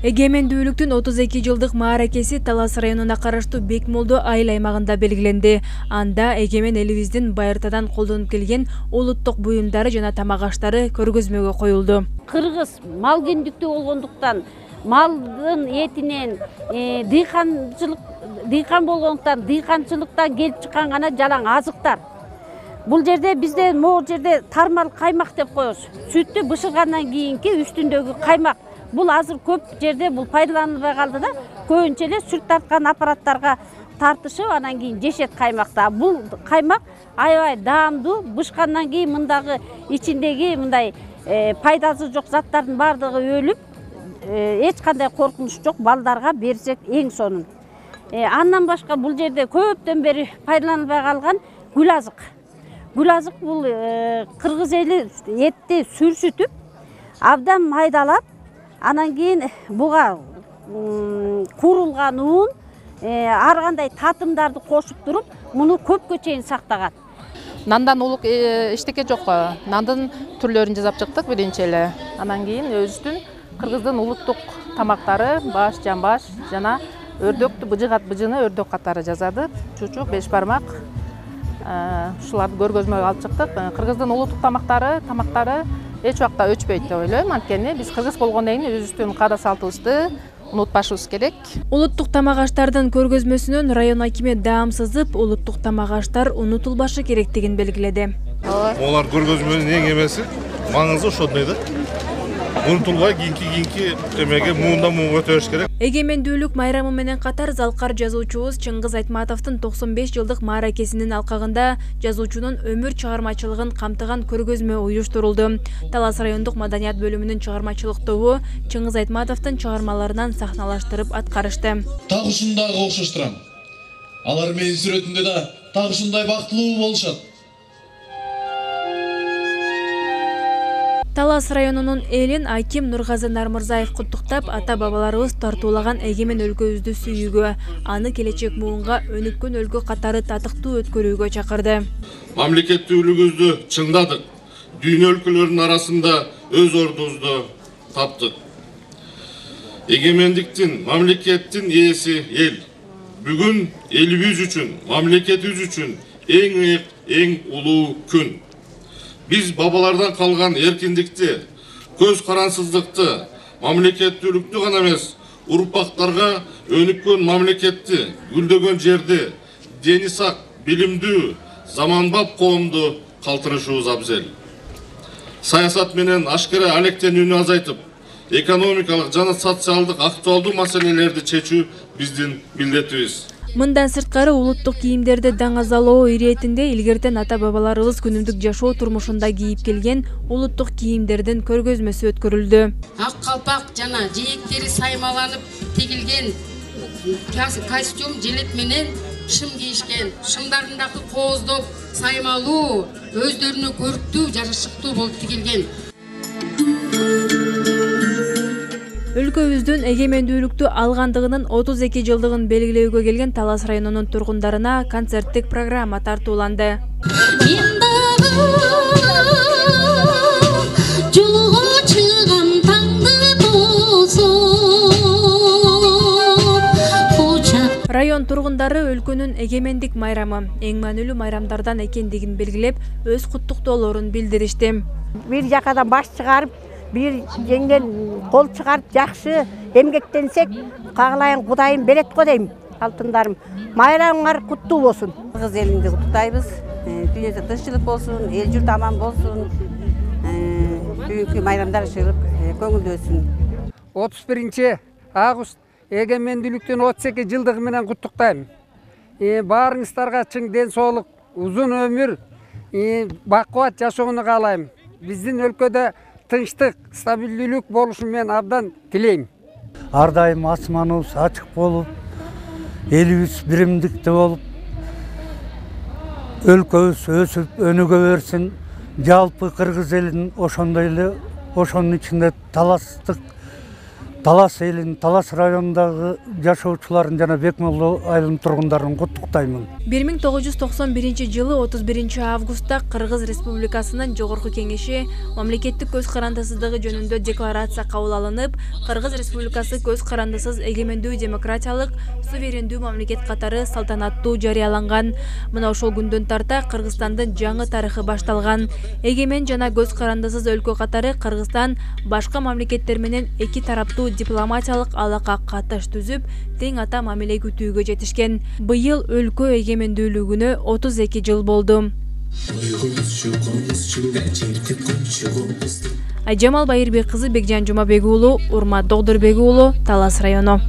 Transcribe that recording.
Эгемендүүлүктүн 32 жылдык мааракеси Талас районуна караштуу Бекмолдо айыл аймагында белгиленди. Анда эгемен элибиздин байыртадан колдонуп келген улуттук буюмдары жана тамак аштары көргөзмөгө коюлду. Кыргыз мал күндүктүү болгондуктан, малдын этинен дыйкан болгондуктан, дыйканчылыктан келип чыккан гана жалаң азыктар. Бул жерде бизде могу жерде тармал каймак деп коебуз. Сүттү бышыргандан кийинки үстүндөгү каймак. Бул азыр көп жерде бул пайдаланылбай калды да, көбүнчө эле сүт тарткан аппараттарга тартышып, анан кийин жешет каймакта. Бул каймак аябай даамдуу, бышкандан кийин мындагы ичиндеги мындай пайдасы жок заттардын баардыгы өлүп, эч кандай коркунуч жок, балдарга берсек эң сонун. Андан башка бул жерде көптөн бери пайдаланылбай калган гүл азык. Гүл азык бул кыргыз эли этти сүрсүтүп, абдан майдалап, анан кийин буга куурулган ун, ар кандай татымдарды кошуп туруп, муну көпкө чейин сактаган. Нандан улук эчтеке жок. Нандын түрлөрүн жасап чыктык биринчи эле. Анан кийин өзүбүздүн кыргыздын улуттук тамактары, баш, жамбаш жана өрдөктү быжыны өрдөк катары жасадык. Чучук, беш бармак. Ушуларды көргөзмөгө алып чыктык. Кыргыздын улуттук тамактары эч убакта өчпөйт деп ойлойм. Анткени биз кыргыз болгондон кийин өзүбүздүн каада салтыбызды унутпашыбыз керек. Улуттук тамак аштардын көргөзмөсүнөн район акими даам сызып, улуттук тамак аштар унутулбашы керектигин белгиледи. Олар көргөзмөнүн эң эмеси, маңызы ошондой да. Унутулбай кийинки эмеге муундан өтөш керек. Эгемендүүлүк майрамы менен катар залкар жазуучубуз Чыңгыз Айтматовдун 95 жылдык мааракесинин алкагында жазуучунун өмүр чыгармачылыгын камтыган көргөзмө уюштурулду. Талас райондук маданият бөлүмүнүн чыгармачылык тобу Чыңгыз Айтматовдун чыгармаларынан сахналаштырып аткарышты. Тагы ушундайга окшоштурам. Алар менин сүрөтүмдө да тагы ушундай бактылуу болушат. Талас районунун элин аким Нургазы Нармырзаев куттуктап, ата-бабаларыбыз тартуулаган эгемен өлкөбүздү сүйүүгө, аны келечек муунга өнүккөн өлкө катары татыктуу өткөрүүгө чакырды. Мамлекеттүүлүгүбүздү чыңдадык. Дүйнө өлкөлөрүнүн арасында өз ордубузду таптык. Эгемендиктин, мамлекеттин ээси эл. Бүгүн элибиз үчүн, мамлекетибиз үчүн эң улуу күн. Biz babalardan kalgan erkinlikti, göz karansızlıktı, mamlekettүүлүктү gana emес, urpaklarga önükön mamleketти, gülдөгөн жерди, дени сак, билимдүү, заманбап коомду калтырышыбыз абзел. Саясат менен ашкара алектенүүнү азайтып, экономикалык жана социалдык актуалдуу маселелерди чечүү биздин милдетибиз. Мындан сырткары улуттук кийимдерди даңазалоо иретинде илгертен ата-бабаларыбыз күнүмдүк жашоо турмушунда кийип келген улуттук кийимдердин көргөзмөсү өткөрүлдү. Ак калпак жана жээктери саймаланып тегилген костюм жилет менен шым кийишкен. Шымдарындагы кооздоп саймалуу, өздөрүнө көрктүү, жарашыктуу болуп тигилген. Өлкөбүздүн эгемендүүлүктү алгандыгынын 32 жылдыгын белгилөөгө келген Талас районунун тургундарына концерттик программа тартууланды. Район тургундары өлкөнүн эгемендик майрамы эң маанилүү майрамдардан экендигин белгилеп, өз куттуктоолорун билдиришти. Бир жакадан баш чыгарып, bir жеңден кол чыгарып жакшы эмгектенсек, каалайын Кудайым берет го дейм. Алтындарым, майрамыңар куттуу болсун. Кыргыз элинди куттуктайбыз. Дүйнөдө тынччылык болсун, эл журт аман болсун. Бүгүнкү майрамдар ышылып, көңүлдүү өссүн. 31 август эгемендүүлүктүн 32 жылдыгы менен куттуктайм. Баарыңыздарга чың ден соолук, узун өмүр, бакубат жашоону каалайм. Биздин өлкөдө тынчтык, стабилдүүлүк болушун мен абдан тилейм. Ар дайым асманыбыз ачык болуп, элибиз биримдикте болуп, өлкөбүз өсүп, өнүгө берсин. Жалпы кыргыз элин ошондой эле, ошонун ичинде Талас элин, Талас районундагы жашоочуларын жана Бекмолдо айылынын тургундарын куттуктаймын. 1991 жылы 31 августта Кыргыз Республикасынын Жогорку Кеңеши мамлекеттик көз карандысыздыгы жөнүндө декларация кабыл алынып, Кыргыз Республикасы көз карандысыз эгемендүү демократиялык суверендүү мамлекет катары салтанаттуу жарыяланган. Мына ошол күндөн тарта Кыргызстандын жаңы тарыхы башталган. Эгемен жана көз карандысыз өлкө катары Кыргызстан башка мамлекеттер менен эки тараптуу дипломатиялык алака катыш түзүп, тең ата мамиле күтүүгө жетишкен. Быйыл өлкө эгемендүүлүгүнө 32 жыл болду. Айжамал Байырбек кызы, Бекжан Жумабек уулу, Урмат Догдурбек уулу, Талас району.